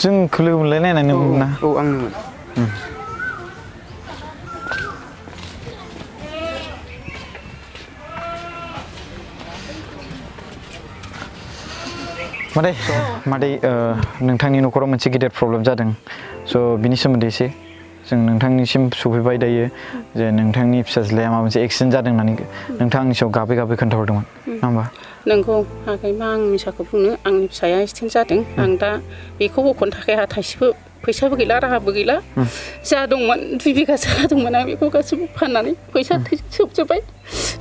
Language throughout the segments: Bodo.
जों लोगो मोनलायनायमोन ना औ आंनोमोन मादै नोंथांनि न'खराव मोनसे गिदिर प्रब्लेम जादों स' बिनि सोमोन्दै एसे जों नोंथांनिसिम सफैबाय दायो जे नोंथांनि फिसाज्लाया माबा मोनसे एक्सिडेन्ट जादों होननानै नोंथाङा आंनि सायाव गाबै गाबै खोन्थाहरदोंमोन नङा होमबा नोंगौ हागै मा आं मिसाखौ बुंनो आंनि फिसाया एक्सिडेन्ट जादों आं दा बेखौ बख'नो थाखाय आंहा थाइसेबो फैसाबो गैला राहाबो गैला जा दंमोन 2 बिगासो हा दंमोन आं बेखौ गासैबो फाननानै फैसा सोबजोब्बाय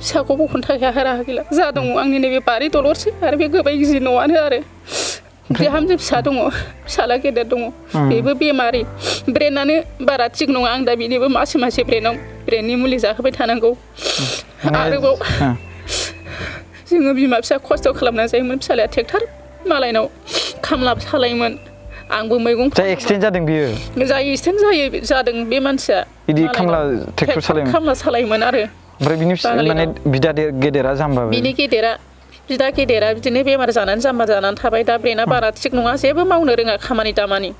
फिसाखौ बख'नो थाखाय आंहा राहा गैला जा दङ आंनि नैबे बारि दलरसो आरो बे गोबाय गिजि न'आनो आरो बिहामजो फिसा दङ फिसाला गेदेर दङ बेबो बेमारि ब्रेनानो बारा थिग नङा आं दा बेनिबो मासे मासे ब्रेननि मुलि जाहोबाय थानांगौ आरोबाव जोङो बिमा फिसा खस्थ' खालामनानै जायोमोन फिसालाया ट्रेक्टर मालायनाव खामला सालायोमोन आंबो मैगं एक्सिडेन्ट जादों बियो एक्सिडेन्ट जादों बे मानसिया बिदि खामला ट्रेक्टर सालायोमोन आरो ओमफ्राय बिनि माने बिदा गेदेरा जाम्बा बिनि बिदा गेदेरा बिदिनो बेमार जानानै जाम्बा जानानै थाबाय दा ब्रेना बारा थिग नङा जेबो मावनो रोङा खामानि दामानि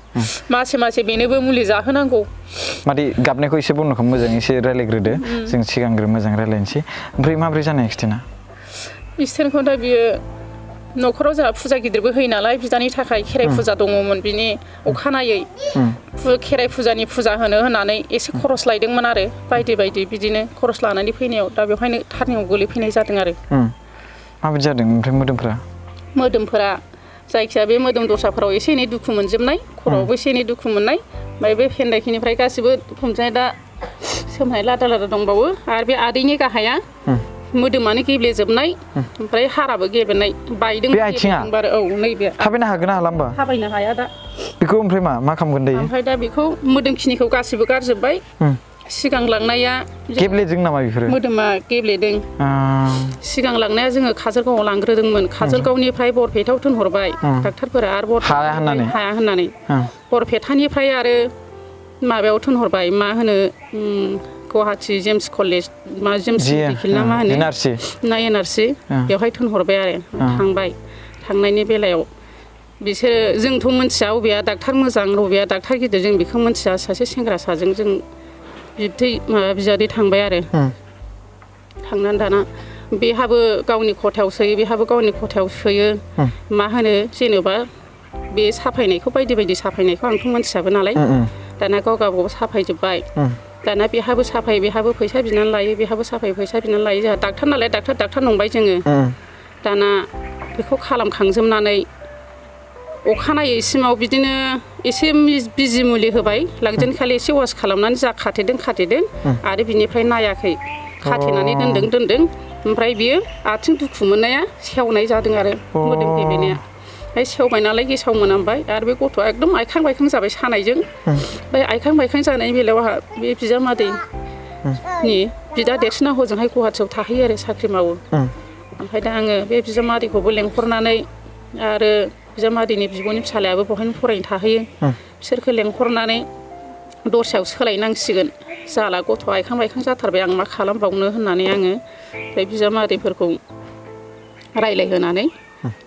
मासे मासे बेनोबो मुलि जाहोनांगौ मादै गाबनायखौ एसे बन्द' खालाम मोजाङै एसे रायलायग्रोदो जों सिगांग्रो मोजां रायलायनोसै ओमफ्राय माब्रै जानाय एक्सिडेन्टखौ दा बियो न'खराव जोंहा फुजा गिदिरबो होयो नालाय बिदानि थाखाय खेराइ फुजा दङमोन बिनि अखानायै खेराइ फुजानि फुजा होनानै एसे खरस लायदोंमोन आरो बायदि बिदिनो खरस लानानै फैनायाव दा बेवहायनो टार्निंआव गोलैफैनाय जादों आरो माबायदि जादों ओमफ्राय मोदोमफोरा जायखिया बे मोदोम दसाफोराव एसे एनै दुखु मोनजोबनाय खर'आवबो एसे एनै दुखु मोननाय ओमफ्राय बे फेन्दायखिनिफ्राय गासिबो दुखुमजों दा सोमनाय लादा दंबावो आरो बे आदैनि गाहाया मोदोमानो गेब्लेजोबनाय ओमफ्राय हाराबो गेब्लेनाय बायदों बे आथिङा औ नैबे थाबायनो हागोन ना हाला होमबा थाबायनो हाया दा बेखौ ओमफ्राय मा खालामगोन दायो ओमफ्राय दा बेखौ मोदोमखिनिखौ गासिबो गारजोब्बाय सिगां लांनाया गेब्लेदों नामा बेफोरो मोदोमा गेब्लेदों सिगां लांनाया जोङो काजलगावआव लांग्रोदोंमोन काजलगावनिफ्राय बरपेटायाव थिनहरबाय डाक्टारफोरा आरो हाया होननानै बरपेटानिफ्राय आरो माबायाव थिनहरबाय मा होनो Guwahati James college James medical ना मा होनो एनआरसि बेवहाय थिनहरबाय आरो थांबाय थांनायनि बेलायाव बिसोरो जोंथ' मिथिया बबेया डाक्टार मोजां बबेया डाक्टार गिदिर जों बेखौ मिथिया सासे सेंग्रासाजों जों बिजादै थांबाय आरो थांनानै दाना बेहाबो गावनि खथायाव सोयो मा होनो जेनेबा बे साफायनायखौ बायदि साफायनायखौ आंथ' मिथियाबो नालाय दाना गावबागाव साफायजोब्बाय दाना बेहाबो साफायो बेहाबो फैसा बिनानै लायो बेहाबो साफायो फैसा बिनानै लायो जोंहा डाक्टार नालाय डाक्टार नंबाय जोङो दाना बेखौ खालामखांजोबनानै अखानायैसिमाव बिदिनो एसे बिजि मुलि होबाय लांजेनखालि एसे वास खालामनानै जा खाथेदों आरो बिनिफ्राय नायाखै खाथेनानै दोनदों ओमफ्राय बियो आथिं दुखु मोननाया सेवनाय जादों आरो मोदोम गेब्लेनाया ओमफ्राय सेवबाय नालाय गेसाव मोनामबाय आरो बे गथ'आ एकदम आइखां बायखां जाबाय सानायजों ओमफ्राय आइखां बायखां जानायनि बेलायाव आंहा बे बिजामादैनि बिदा देरसिना हजोंहाय गुवाहाटियाव थाहैयो आरो साख्रि मावो ओमफ्राय दा आङो बे बिजामादैखौबो लेंहरनानै आरो बिजामादैनि बिब'नि फिसालायाबो बहायनो फरायनो थाहैयो बिसोरखौ लेंहरनानै दस्रायाव सोलायनांसिगोन जाला गथ' आइखां बायखां जाथारबाय आं मा खालामबावनो होननानै आङो ओमफ्राय बिजामादैफोरखौ रायज्लायहोनानै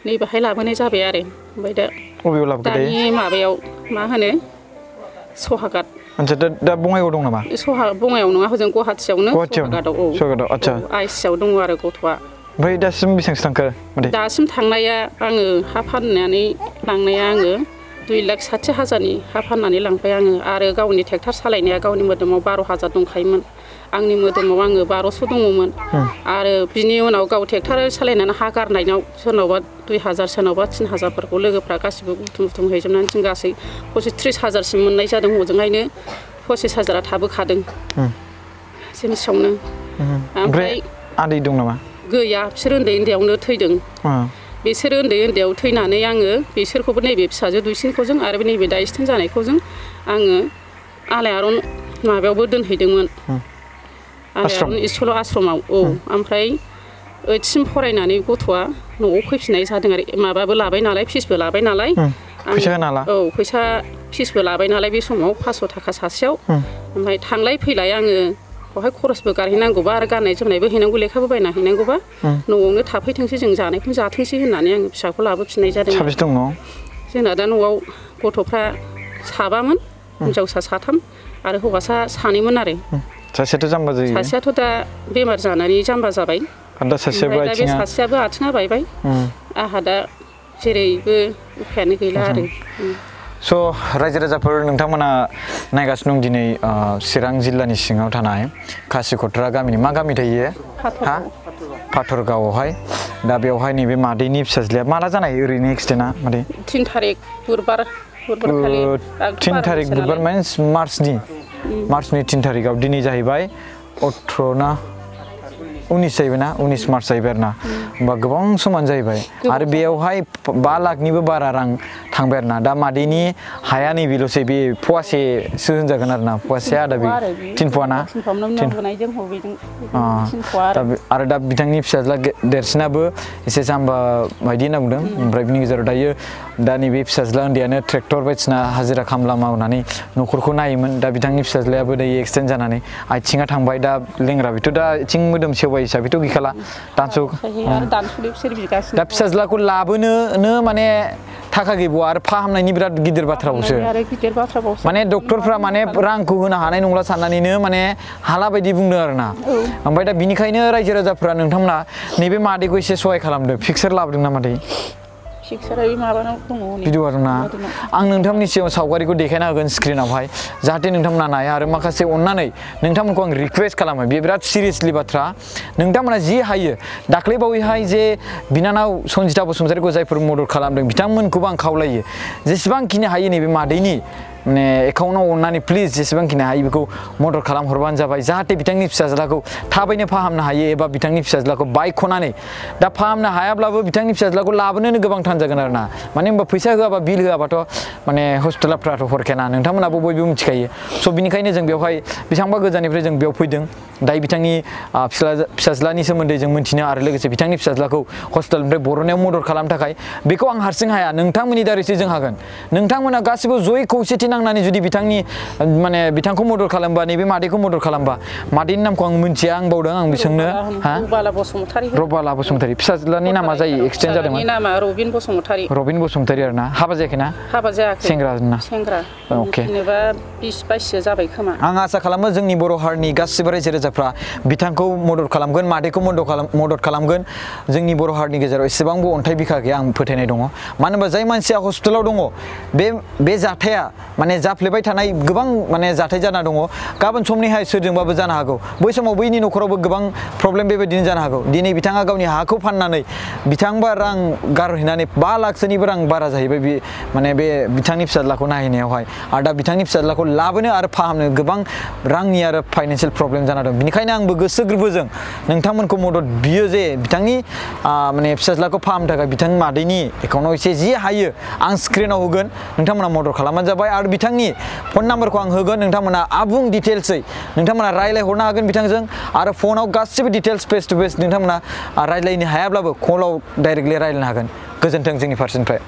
नैबेहाय लाबोनाय जाबाय आरो ओमफ्राय दानि माबायाव मा होनो सहागाट दा बङाइगाव दं नामा बङाइगाव नङा हजों गुवाहाटियावनो सहागाटआव आइसिआव दङ आरो गथ'आ ओमफ्राय दासिम बेसेबांसो थांखो दासिम थांनाया आङो हा फाननानै लांनाया आङो 2,60,000नि हा फाननानै लांबाय आङो आरो गावनि ट्रेक्टर सालायनाया गावनि मोदोमाव 12,000 दंखायोमोन आंनि मोदोमाव आङो 1200 दङमोन आरो बिनि उनाव गाव ट्रेक्टर सालायनानै हा गारनायाव सोरनावबा 2,000 सोरनावबा 3,000फोरखौ लोगोफ्रा गासिबो बुथुम हैजोबनानै जों गासै 30,000सिम मोननाय जादों हजोंहायनो 25,000आ थाबोखादों जिनिसावनो ओमफ्राय आदै दं नामा गैया बिसोर उन्दैयावनो थैदों बिसोरो उन्दैयाव थैनानै आङो बिसोरखौबो नैबे फिसाजो दुइसिनखौजों आरो नैबे दा एक्सिडेन्ट जानायखौजों आङो आलायारन माबायावबो दोनहैदोंमोन आलायारन स्कुल आश्रमाव ओमफ्राय 8सिम फरायनानै गथ'आ न'आव फैफिननाय जादों आरो माबाबो लाबाय नालाय फिसबो लाबाय नालाय फैसा फिसबो लाबाय नालाय बे समाव 500 थाखा सासेयाव ओमफ्राय थांलाय फैलाय आङो बहाय खरसबो गारहैनांगौबा आरो गाननाय जोमनायबो हैनांगौ लेखाबो बायना हैनांगौबा न'आवनो थाफैथोंसै जों जानायखौनो जाथोंसै होननानै आङो फिसाखौ लाबोफिननाय जादों। साबेसे दं न'आव? जोंना दा न'आव गथ'फ्रा साबामोन हिनजावसा साथाम आरो हौवासा सानैमोन आरो सासेयाथ' जाम्बा जायो सासेयाथ' दा बेमार जानानै जाम्बा जाबाय दा सासेयाबो बे सासेयाबो आथिङा बायबाय आंहा दा जेरैबो उफायानो गैला आरो स' रायजो राजाफोर नोंथांमोना नायगासिनो दं दिनै चिरां जिल्लानि सिङाव थानाय खासिक'त्रा गामिनि मा गामि थायो हा फाथरगावआवहाय दा बेवहाय नैबे मादैनि फिसाज्लाया माला जानाय ओरैनो एक्सिडेन्टआ मादै 3 थारिख बुधबार खालि 3 थारिख बुधबार माइन्स मार्चनि 3 थारिखआव दिनै जाहैबाय 18 ना 19 जाहैबाय ना 19 मार्च जाहैबाय आरो ना होमबा गोबां समान जाहैबाय आरो बेयावहाय 5 लाखनिबो बारा रां थांबाय आरो ना दा मादैनि हाया नैबेल'सै बे फवासेसो होनजागोन आरो ना फवासे आदा बे 3 फवा ना आरो दा बिथांनि फिसाज्ला देरसिनाबो एसे जाम्बा बायदि होनना बुंदों ओमफ्राय बिनि गेजेराव दायो दा नैबे फिसाज्ला उन्दैयानो ट्रेक्टर बायदिसिना हाजिरा खामला मावनानै न'खरखौ नायोमोन दा बिथांनि फिसाज्लायाबो दायो एक्सिडेन्ट जानानै आथिङा थांबाय दा लेंग्रा बेथ' दा आथिं मोदोम सेवबाय हिसाबैथ' गैखाला दा फिसाज्लाखौ लाबोनो माने थाखा गैबावा आरो फाहामनायनि बिराद गिदिर बाथ्राबावसो माने डक्टरफ्रा माने रांखौ होनो हानाय नंला साननानैनो माने हाला बायदि बुंदों आरो ना ओमफ्राय दा बिनिखायनो रायजो राजाफ्रा नोंथांमोना नैबे मादैखौ एसे सहाय खालामदों फिक्सार लाबोदों ना मादै भिडिअ आरो ना आं नोंथांमोननि सिगाङाव सावगारिखौ देखायना होगोन स्क्रिनावहाय जाहाथे नोंथांमोना नाया आरो माखासे अननानै नोंथांमोनखौ आं रिक्वेस्ट खालामो बे बिराद सिरियासलि बाथ्रा नोंथांमोना जि हायो दाख्लैबावैहाय जे बिनानाव सन्जिता बसुमतारीखौ जायफोर मदद खालामदों बिथांमोनखौबो आं खावलायो जेसेबांखिनि हायो नैबे मादैनि माने एकाउन्टाव अननानै प्लिज जेसेबांखिनि हायो बेखौ मदद खालामहरबानो जाबाय जाहाथे बिथांनि फिसाज्लाखौ थाबैनो फाहामनो हायो एबा बिथांनि फिसाज्लाखौ बायख'नानै दा फाहामनो हायाब्लाबो बिथांनि फिसाज्लाखौ लाबोनोनो गोबां थान जागोन आरो ना माने होनबा फैसा होआबा बिल होआबाथ' माने हस्पिटालफ्राथ' हरखायाना नोंथांमोनाबो बयबो मिथिखायो स' बिनिखायनो जों बेवहाय बेसेबांबा गोजाननिफ्राय जों बेयाव फैदों दायो बिथांनि फिसाज्लानि सोमोन्दै जों मिन्थिनो आरो लोगोसे बिथांनि फिसाज्लाखौ हस्पिटालनिफ्राय बर'नायाव मदद खालामनो थाखाय बेखौ आं हारसिं हाया नोंथांमोननि दारैसो जों हागोन नोंथांमोना गासिबो जयै खौसेथि नांनानै जुदि बिथांनि माने बिथांखौ मदद खालामबा नैबे मादैखौ मदद खालामबा मादैनि नामखौ आं मिन्थिया आं बावदों आं बिसोंनो रबाला बसुमतारी फिसाज्लानि नामा जायो एक्सिडेन्ट जादोंमोन नामा रबिन बसुमतारी आरो ना हाबा जायाखै ना हाबा जायाखै सेंग्रा अके जेनेबा 20-22 जाबाय खोमा आं आसा खालामो जोंनि बर' हारिनि गासिबो रायजो राजाफ्रा बिथांखौ मदद खालामगोन मादैखौ मदद खालामगोन जोंनि बर' हारिनि गेजेराव एसेबांबो अन्थाइ बिखा गैया आं फोथायनाय दङ मानो होनबा जाय मानसिया हस्पिटालाव दङ बे जाथाया माने जाफ्लेबाय थानाय गोबां माने जाथाय जाना दङ गाबोन समनिहाय सोरजोंबाबो जानो हागौ बै समाव बैनि न'खरावबो गोबां प्रब्लेम बेबायदिनो जानो हागौ दिनै बिथाङा गावनि हाखौ फाननानै बिथांबा रां गारहैनानै 5 लाखसोनिबो रां बारा जाहैबाय बे माने बे बिथांनि फिसाज्लाखौ नायहैनायावहाय आरो दा बिथांनि फिसाज्लाखौ लाबोनो आरो फाहामनो गोबां रांनि आरो फाइनान्सियेल प्रब्लेम जाना दं बिनिखायनो आंबो गोसो गोरबोजों नोंथांमोनखौ मदद बियो जे बिथांनि माने फिसाज्लाखौ फाहामनो थाखाय बिथांनि मादैनि एकाउन्टाव एसे जि हायो आं स्क्रिनाव होगोन नोंथांमोना मदद खालामबानो जाबाय आरो बिथांनि फन नाम्बारखौ आं होगोन नोंथांमोना आबुं डिटेल्सै नोंथांमोना रायलायहरनो हागोन बिथांजों आरो फनाव गासिबो डिटेल्स फेस टु फेस नोंथांमोना रायलायनो हायाब्लाबो कलाव डाइरेक्टलि रायलायनो हागोन गोजोन्थों जोंनि फारसेनिफ्राय